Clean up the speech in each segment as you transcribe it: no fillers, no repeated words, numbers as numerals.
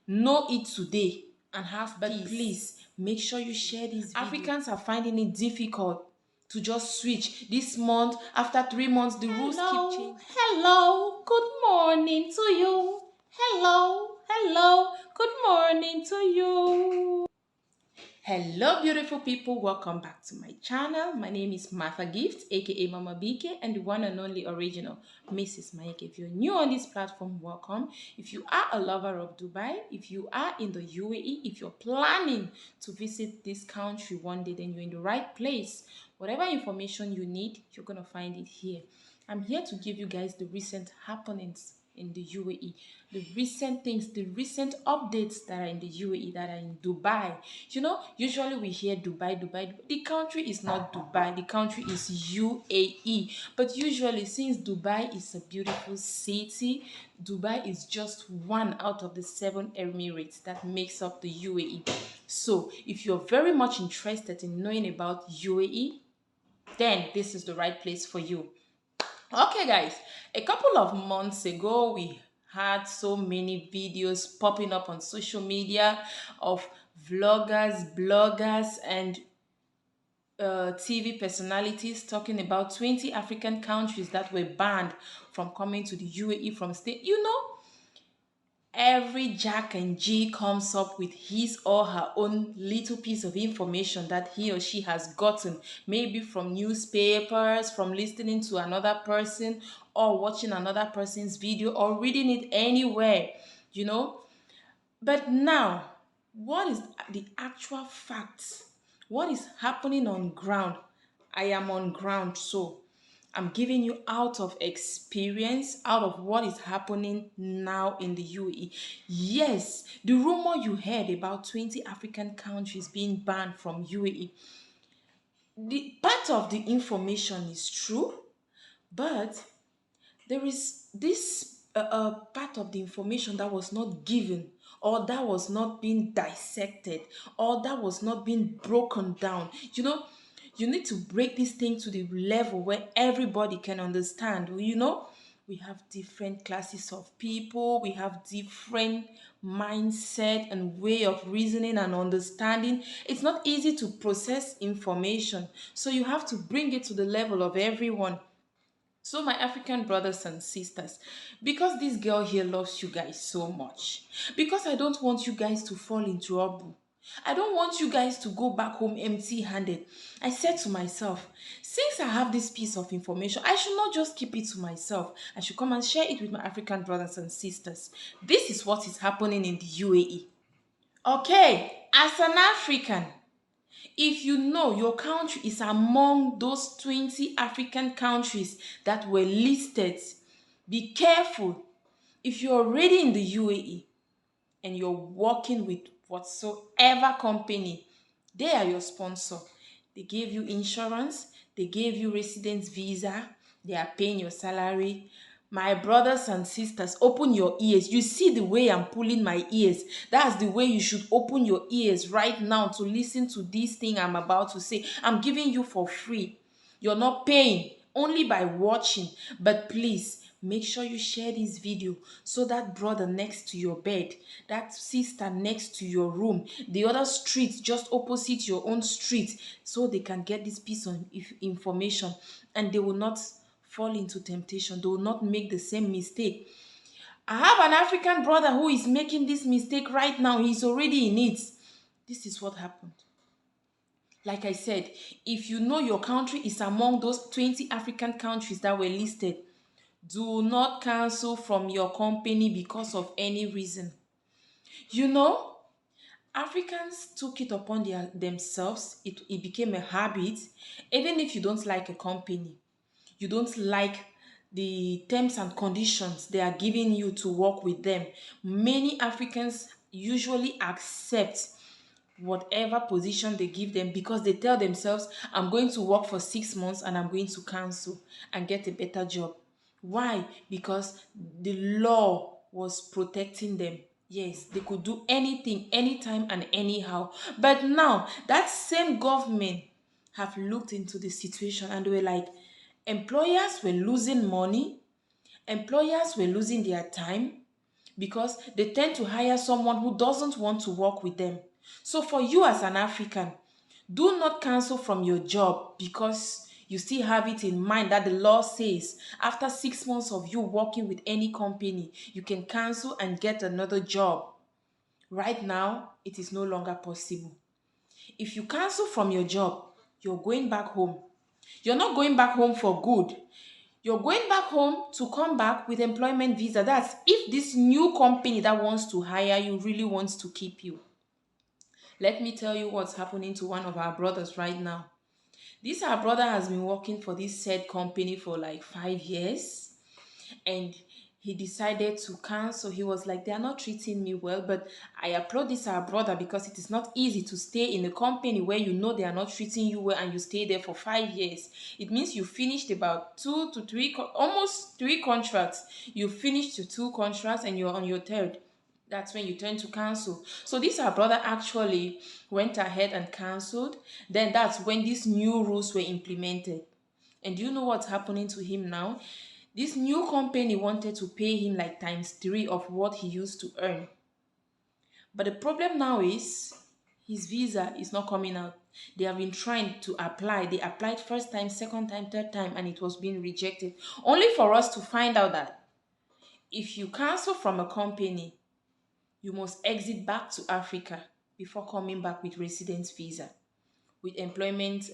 know it today and have but peace. Please make sure you share this video. Africans are finding it difficult to just switch this month. After 3 months, the rules keep changing. Hello, good morning to you. Hello, good morning to you. Hello beautiful people, welcome back to my channel. My name is Martha Gift, aka Mama BK, and the one and only original Mrs. Mayek. If you're new on this platform, welcome. If you are a lover of Dubai, if you are in the UAE, if you're planning to visit this country one day, then you're in the right place. Whatever information you need, you're gonna find it here. I'm here to give you guys the recent happenings in the UAE, the recent things, the recent updates that are in the UAE, that are in Dubai. You know, usually we hear Dubai. The country is not Dubai, the country is UAE. But usually, since Dubai is a beautiful city, Dubai is just one out of the 7 Emirates that makes up the UAE. So if you're very much interested in knowing about UAE, then this is the right place for you. Okay, guys, a couple of months ago, we had so many videos popping up on social media of vloggers, bloggers, and TV personalities talking about 20 African countries that were banned from coming to the UAE from state. You know, every Jack and G comes up with his or her own little piece of information that he or she has gotten, maybe from newspapers, from listening to another person, or watching another person's video, or reading it anywhere, you know. But now, what is the actual facts? What is happening on ground? I am on ground, so I'm giving you out of experience, out of what is happening now in the UAE. Yes, the rumor you heard about 20 African countries being banned from UAE, the part of the information is true, but there is this part of the information that was not given, or that was not being dissected, or that was not being broken down. You know, you need to break this thing to the level where everybody can understand. You know, we have different classes of people, we have different mindset and way of reasoning and understanding. It's not easy to process information, so you have to bring it to the level of everyone. So, my African brothers and sisters, because this girl here loves you guys so much, because I don't want you guys to fall in trouble, I don't want you guys to go back home empty handed, I said to myself, since I have this piece of information, I should not just keep it to myself. I should come and share it with my African brothers and sisters. This is what is happening in the UAE. Okay, as an African, if you know your country is among those 20 African countries that were listed, be careful. If you're already in the UAE and you're working with whatsoever company, they are your sponsor. They gave you insurance, they gave you residence visa, they are paying your salary. My brothers and sisters, open your ears. You see the way I'm pulling my ears. That's the way you should open your ears right now to listen to this thing I'm about to say. I'm giving you for free. You're not paying, only by watching. But please, make sure you share this video so that brother next to your bed, that sister next to your room, the other street just opposite your own street, so they can get this piece of information and they will not fall into temptation. They will not make the same mistake. I have an African brother who is making this mistake right now. He's already in it. This is what happened. Like I said, if you know your country is among those 20 African countries that were listed, do not cancel from your company because of any reason. You know, Africans took it upon themselves. It became a habit. Even if you don't like a company, you don't like the terms and conditions they are giving you to work with them, many Africans usually accept whatever position they give them because they tell themselves, I'm going to work for 6 months and I'm going to cancel and get a better job. Why? Because the law was protecting them. Yes, they could do anything, anytime, and anyhow. But now, that same government have looked into the situation and they were like, employers were losing money, employers were losing their time, because they tend to hire someone who doesn't want to work with them. So for you as an African, do not cancel from your job because you still have it in mind that the law says after 6 months of you working with any company, you can cancel and get another job. Right now, it is no longer possible. If you cancel from your job, you're going back home. You're not going back home for good. You're going back home to come back with employment visa. That's if this new company that wants to hire you really wants to keep you. Let me tell you what's happening to one of our brothers right now. This our brother has been working for this said company for like 5 years, and he decided to cancel. He was like, they are not treating me well. But I applaud this our brother because it is not easy to stay in a company where you know they are not treating you well and you stay there for 5 years. It means you finished about two to three almost three contracts. You finished your two contracts and you're on your third. That's when you turn to cancel. So this our brother actually went ahead and canceled. Then that's when these new rules were implemented. And do you know what's happening to him now? This new company wanted to pay him like times three of what he used to earn. But the problem now is his visa is not coming out. They have been trying to apply. They applied first time, second time, third time, and it was being rejected. Only for us to find out that if you cancel from a company, you must exit back to Africa before coming back with residence visa, with employment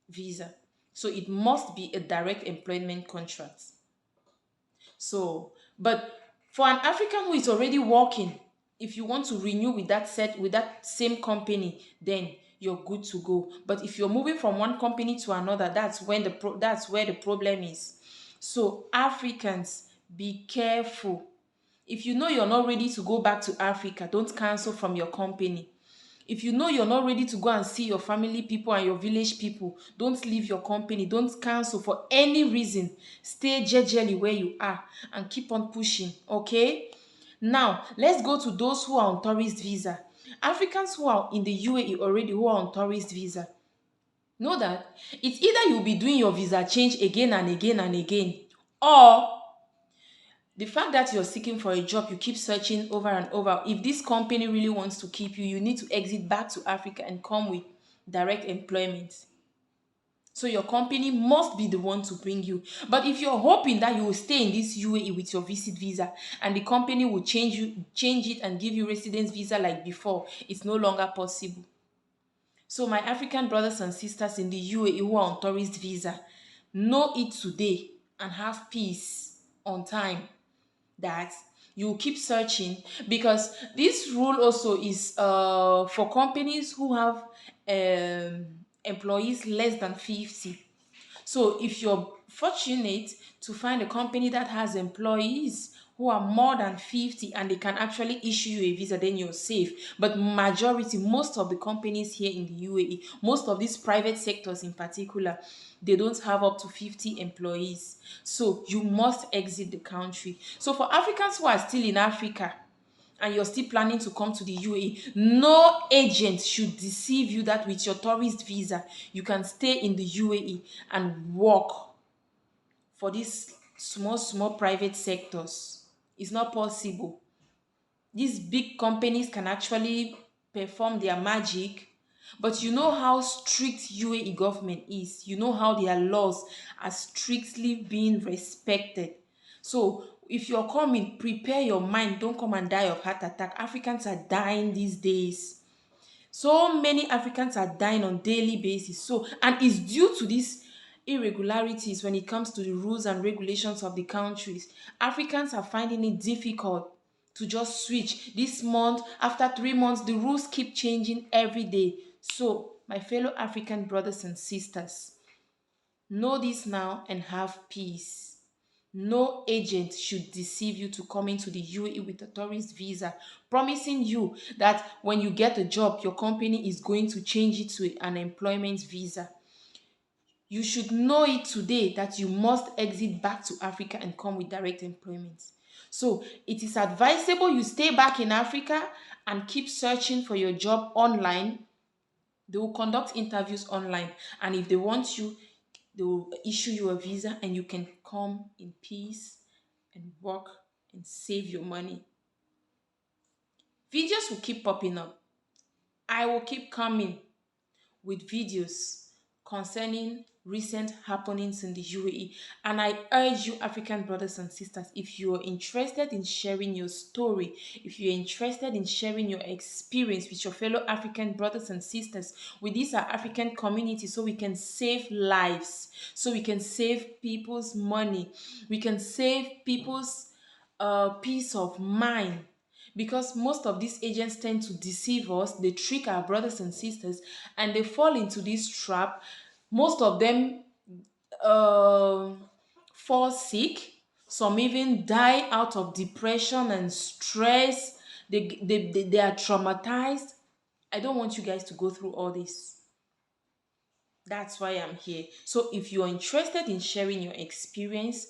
visa. So it must be a direct employment contract. So, but for an African who is already working, if you want to renew with that same company, then you're good to go. But if you're moving from one company to another, that's where the problem is. So Africans, be careful. If you know you're not ready to go back to Africa, don't cancel from your company. If you know you're not ready to go and see your family people and your village people, don't leave your company. Don't cancel for any reason. Stay jejely where you are and keep on pushing, okay? Now, let's go to those who are on tourist visa. Africans who are in the UAE already who are on tourist visa. Know that it's either you'll be doing your visa change again and again and again, or the fact that you're seeking for a job, you keep searching over and over. If this company really wants to keep you, you need to exit back to Africa and come with direct employment. So your company must be the one to bring you. But if you're hoping that you will stay in this UAE with your visit visa and the company will change it and give you residence visa like before, it's no longer possible. So my African brothers and sisters in the UAE who are on tourist visa, know it today and have peace on time that you keep searching, because this rule also is for companies who have employees less than 50. So if you're fortunate to find a company that has employees who are more than 50 and they can actually issue you a visa, then you're safe. But most of the companies here in the UAE, most of these private sectors in particular, they don't have up to 50 employees. So you must exit the country. So for Africans who are still in Africa, and you're still planning to come to the UAE, no agent should deceive you that with your tourist visa, you can stay in the UAE and work for these small private sectors. It's not possible. These big companies can actually perform their magic, but you know how strict UAE government is. You know how their laws are strictly being respected. So if you're coming, prepare your mind. Don't come and die of heart attack. Africans are dying these days. So many Africans are dying on daily basis. So, and it's due to these irregularities when it comes to the rules and regulations of the countries. Africans are finding it difficult to just switch. This month, after 3 months, the rules keep changing every day. So, my fellow African brothers and sisters, know this now and have peace. No agent should deceive you to come into the UAE with a tourist visa, promising you that when you get a job, your company is going to change it to an employment visa. You should know it today that you must exit back to Africa and come with direct employment. So it is advisable you stay back in Africa and keep searching for your job online. They will conduct interviews online, and if they want you, they will issue you a visa and you can come in peace and work and save your money. Videos will keep popping up. I will keep coming with videos concerning recent happenings in the UAE. And I urge you, African brothers and sisters, if you are interested in sharing your story, if you're interested in sharing your experience with your fellow African brothers and sisters, with this our African community, so we can save lives, so we can save people's money, we can save people's peace of mind, because most of these agents tend to deceive us, they trick our brothers and sisters, and they fall into this trap. Most of them fall sick, some even die out of depression and stress. They are traumatized. I don't want you guys to go through all this. That's why I'm here. So if you're interested in sharing your experience,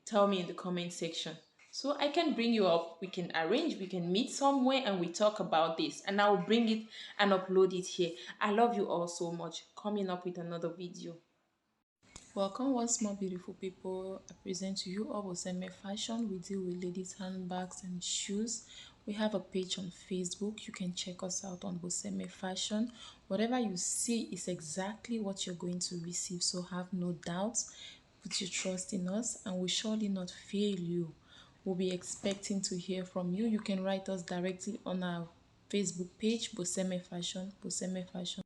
tell me in the comment section, so I can bring you up. We can arrange, we can meet somewhere and we talk about this, and I'll bring it and upload it here. I love you all so much. Coming up with another video. Welcome once more, beautiful people. I present to you all Boseme Fashion. We deal with ladies handbags and shoes. We have a page on Facebook. You can check us out on Boseme Fashion. Whatever you see is exactly what you're going to receive, so have no doubts. Put your trust in us and we surely not fail you. We'll be expecting to hear from you. You can write us directly on our Facebook page, Boseme Fashion. Boseme Fashion.